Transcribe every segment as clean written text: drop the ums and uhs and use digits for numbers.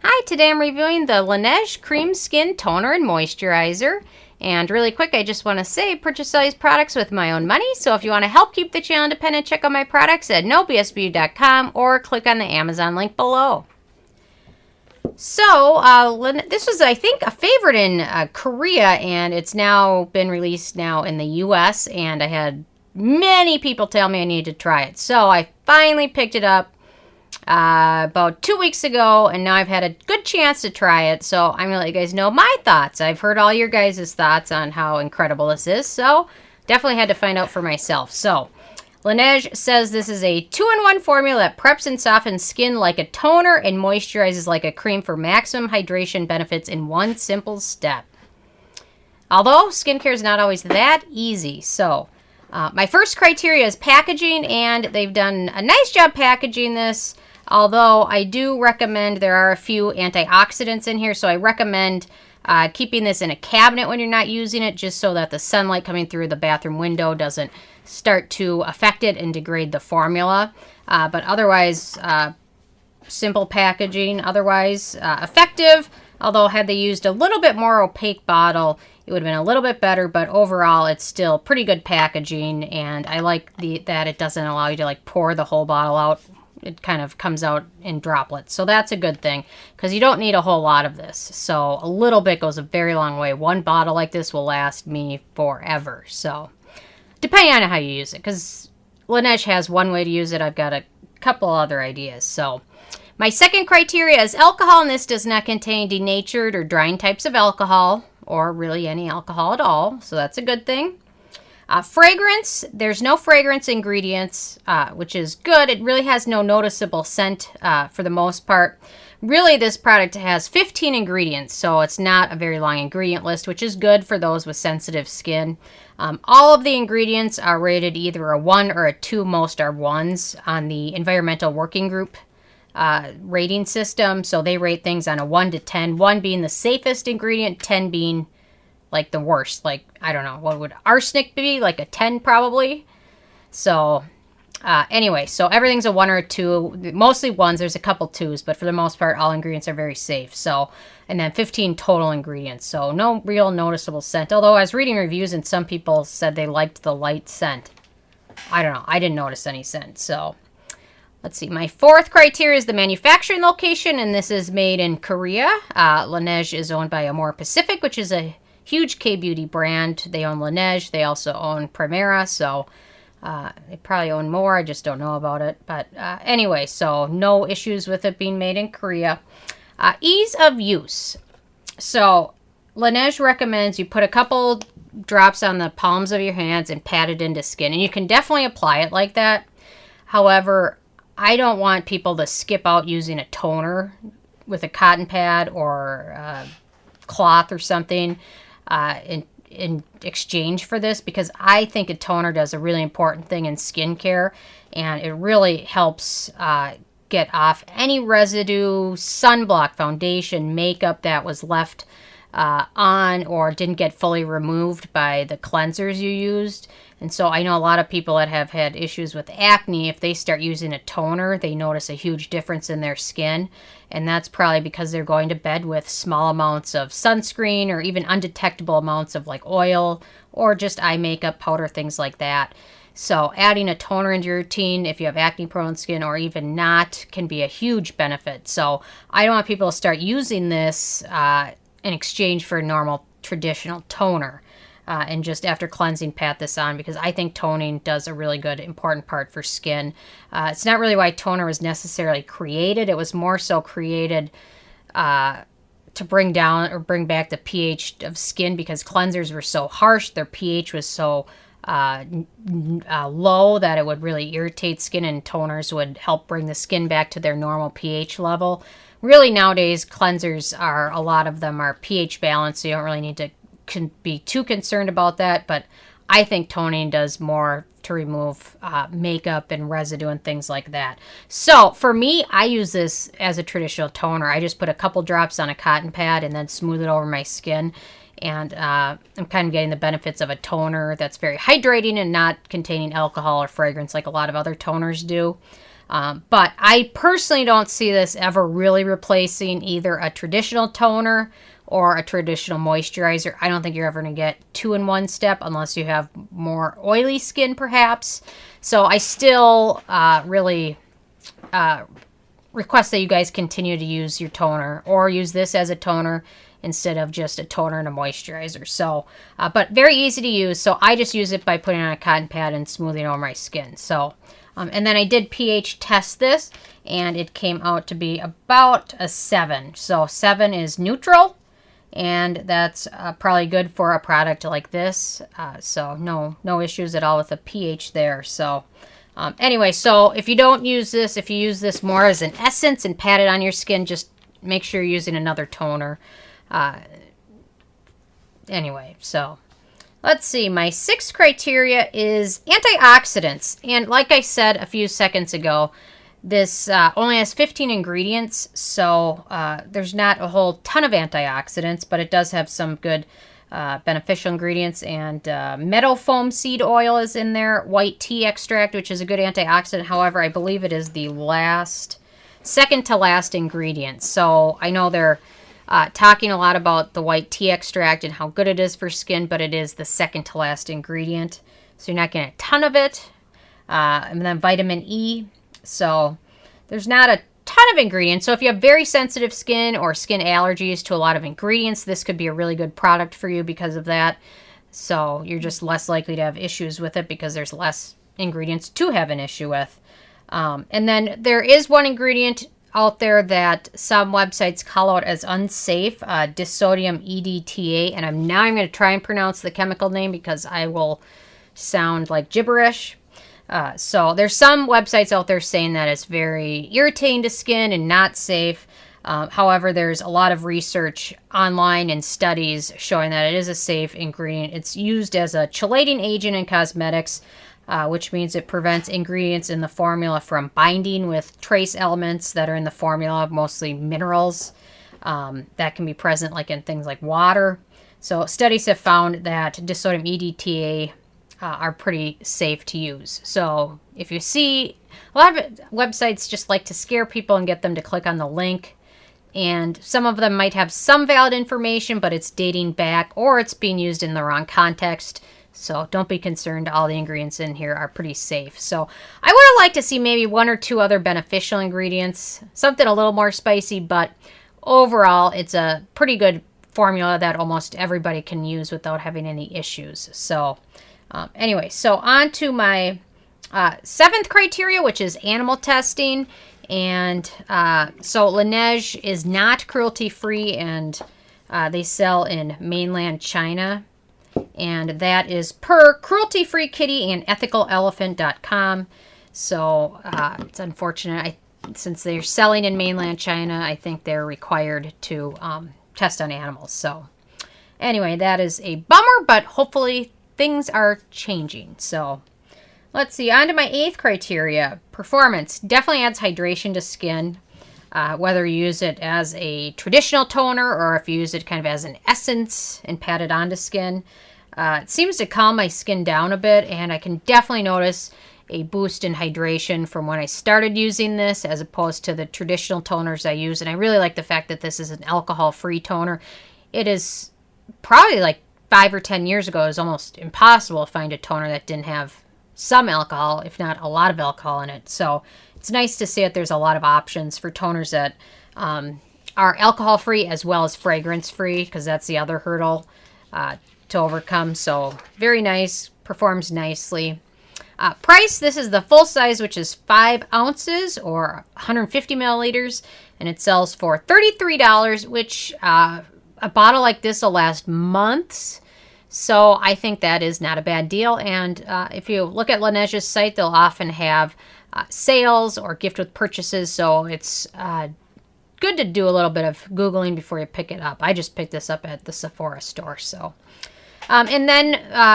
Hi, today I'm reviewing the Laneige Cream Skin Toner and Moisturizer. And really quick, I just want to say, purchase all these products with my own money. So if you want to help keep the channel independent, check out my products at nobsbeauty.com or click on the Amazon link below. So this was, I think, a favorite in Korea, and it's now been released now in the U.S. And I had many people tell me I needed to try it. So I finally picked it up about 2 weeks ago, and now I've had a good chance to try it, so I'm going to let you guys know my thoughts. I've heard all your guys' thoughts on how incredible this is, so definitely had to find out for myself. So, Laneige says this is a 2-in-1 formula that preps and softens skin like a toner and moisturizes like a cream for maximum hydration benefits in one simple step. Although, skincare is not always that easy, so my first criteria is packaging, and they've done a nice job packaging this. Although I do recommend, there are a few antioxidants in here, so I recommend keeping this in a cabinet when you're not using it, just so that the sunlight coming through the bathroom window doesn't start to affect it and degrade the formula. But otherwise, simple packaging, otherwise effective. Although had they used a little bit more opaque bottle, it would have been a little bit better, but overall it's still pretty good packaging, and I like that it doesn't allow you to like pour the whole bottle out. It kind of comes out in droplets. So that's a good thing, because you don't need a whole lot of this. So a little bit goes a very long way. One bottle like this will last me forever. So depending on how you use it, because Laneige has one way to use it. I've got a couple other ideas. So my second criteria is alcohol, and this does not contain denatured or drying types of alcohol, or really any alcohol at all. So that's a good thing. Fragrance, there's no fragrance ingredients, which is good. It really has no noticeable scent for the most part. Really, this product has 15 ingredients, so it's not a very long ingredient list, which is good for those with sensitive skin. All of the ingredients are rated either a 1 or a 2, most are 1s on the Environmental Working Group rating system. So they rate things on a 1 to 10, 1 being the safest ingredient, 10 being like the worst. Like, I don't know, what would arsenic be? Like a 10 probably. So anyway, so everything's a 1 or a 2, mostly 1s. There's a couple 2s, but for the most part all ingredients are very safe. So, and then 15 total ingredients, so no real noticeable scent. Although I was reading reviews and some people said they liked the light scent. I don't know, I didn't notice any scent. So let's see, my fourth criteria is the manufacturing location, and this is made in Korea. Laneige is owned by Amore Pacific, which is a huge K-beauty brand. They own Laneige. They also own Primera, so they probably own more. I just don't know about it. But anyway, so no issues with it being made in Korea. Ease of use. So Laneige recommends you put a couple drops on the palms of your hands and pat it into skin. And you can definitely apply it like that. However, I don't want people to skip out using a toner with a cotton pad or cloth or something in exchange for this, because I think a toner does a really important thing in skincare, and it really helps get off any residue, sunblock, foundation, makeup that was left on or didn't get fully removed by the cleansers you used. And so I know a lot of people that have had issues with acne, if they start using a toner, they notice a huge difference in their skin. And that's probably because they're going to bed with small amounts of sunscreen or even undetectable amounts of like oil or just eye makeup, powder, things like that. So adding a toner into your routine, if you have acne-prone skin or even not, can be a huge benefit. So I don't want people to start using this in exchange for a normal traditional toner. And just after cleansing, pat this on, because I think toning does a really good, important part for skin. It's not really why toner was necessarily created. It was more so created to bring down or bring back the pH of skin, because cleansers were so harsh, their pH was so low that it would really irritate skin, and toners would help bring the skin back to their normal pH level. Really, nowadays, cleansers are, a lot of them are pH balanced, so you don't really need to be too concerned about that, but I think toning does more to remove makeup and residue and things like that. So for me, I use this as a traditional toner. I just put a couple drops on a cotton pad and then smooth it over my skin, and I'm kind of getting the benefits of a toner that's very hydrating and not containing alcohol or fragrance like a lot of other toners do. But I personally don't see this ever really replacing either a traditional toner or a traditional moisturizer. I don't think you're ever going to get 2-in-1 step unless you have more oily skin, perhaps. So I still really request that you guys continue to use your toner or use this as a toner instead of just a toner and a moisturizer. So, but very easy to use. So I just use it by putting on a cotton pad and smoothing over my skin. So, and then I did pH test this, and it came out to be about a 7. So 7 is neutral, and that's probably good for a product like this. So no issues at all with the pH there. So anyway, so if you don't use this, if you use this more as an essence and pat it on your skin, just make sure you're using another toner. Anyway, so let's see. My 6th criteria is antioxidants. And like I said a few seconds ago, this only has 15 ingredients, so there's not a whole ton of antioxidants, but it does have some good beneficial ingredients. And Meadowfoam seed oil is in there, white tea extract, which is a good antioxidant. However, I believe it is the second to last ingredient. So I know they're talking a lot about the white tea extract and how good it is for skin, but it is the second to last ingredient. So you're not getting a ton of it. And then vitamin E. So there's not a ton of ingredients. So if you have very sensitive skin or skin allergies to a lot of ingredients, this could be a really good product for you because of that. So you're just less likely to have issues with it because there's less ingredients to have an issue with. And then there is one ingredient out there that some websites call out as unsafe, Disodium EDTA, and I'm going to try and pronounce the chemical name because I will sound like gibberish. So there's some websites out there saying that it's very irritating to skin and not safe. However, there's a lot of research online and studies showing that it is a safe ingredient. It's used as a chelating agent in cosmetics, which means it prevents ingredients in the formula from binding with trace elements that are in the formula, mostly minerals, that can be present like in things like water. So studies have found that Disodium EDTA are pretty safe to use. So if you see, a lot of websites just like to scare people and get them to click on the link. And some of them might have some valid information, but it's dating back or it's being used in the wrong context. So don't be concerned. All the ingredients in here are pretty safe. So I would have liked to see maybe 1 or 2 other beneficial ingredients, something a little more spicy, but overall it's a pretty good formula that almost everybody can use without having any issues. So anyway, so on to my 7th criteria, which is animal testing. And so Laneige is not cruelty-free, and they sell in mainland China. And that is per Cruelty-Free Kitty and EthicalElephant.com. So it's unfortunate. Since they're selling in mainland China, I think they're required to test on animals. So anyway, that is a bummer, but hopefully things are changing. So let's see, on to my 8th criteria. Performance definitely adds hydration to skin, whether you use it as a traditional toner or if you use it kind of as an essence and pat it onto skin. It seems to calm my skin down a bit, and I can definitely notice a boost in hydration from when I started using this as opposed to the traditional toners I use. And I really like the fact that this is an alcohol-free toner. It is probably like 5 or 10 years ago, it was almost impossible to find a toner that didn't have some alcohol, if not a lot of alcohol in it. So it's nice to see that there's a lot of options for toners that are alcohol-free as well as fragrance-free, because that's the other hurdle to overcome. So very nice, performs nicely. Price, this is the full size, which is 5 ounces or 150 milliliters, and it sells for $33, which a bottle like this will last months. So I think that is not a bad deal. And if you look at Laneige's site, they'll often have sales or gift with purchases. So it's good to do a little bit of Googling before you pick it up. I just picked this up at the Sephora store. So, and then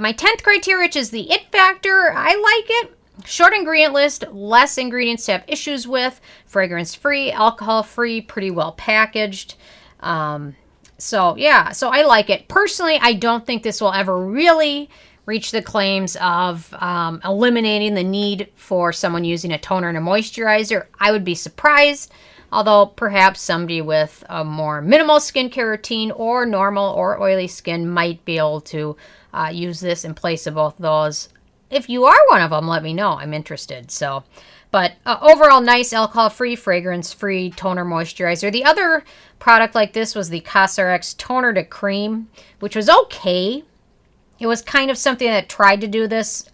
my 10th criteria, which is the it factor. I like it. Short ingredient list, less ingredients to have issues with, fragrance-free, alcohol-free, pretty well packaged. So yeah, so I like it. Personally, I don't think this will ever really reach the claims of eliminating the need for someone using a toner and a moisturizer. I would be surprised, although perhaps somebody with a more minimal skincare routine or normal or oily skin might be able to use this in place of both of those. If you are one of them, let me know. I'm interested. So, but overall, nice alcohol-free, fragrance-free toner moisturizer. The other product like this was the CosRX Toner to Cream, which was okay. It was kind of something that tried to do this,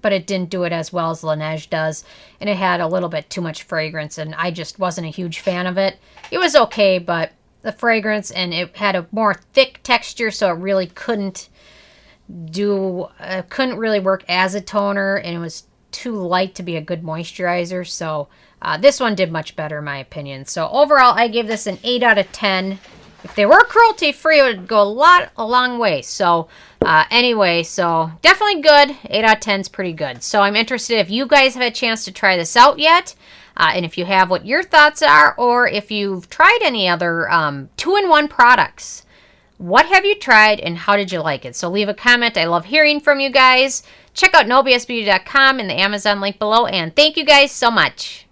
but it didn't do it as well as Laneige does, and it had a little bit too much fragrance, and I just wasn't a huge fan of it. It was okay, but the fragrance, and it had a more thick texture, so it really couldn't really work as a toner, and it was too light to be a good moisturizer. So this one did much better in my opinion. So overall, I gave this an 8 out of 10. If they were cruelty-free, it would go a long way. So anyway, so definitely good. 8 out of 10 is pretty good. So I'm interested if you guys have a chance to try this out yet. And if you have, what your thoughts are, or if you've tried any other 2-in-1 products. What have you tried and how did you like it? So leave a comment. I love hearing from you guys. Check out nobsbeauty.com and the Amazon link below. And thank you guys so much.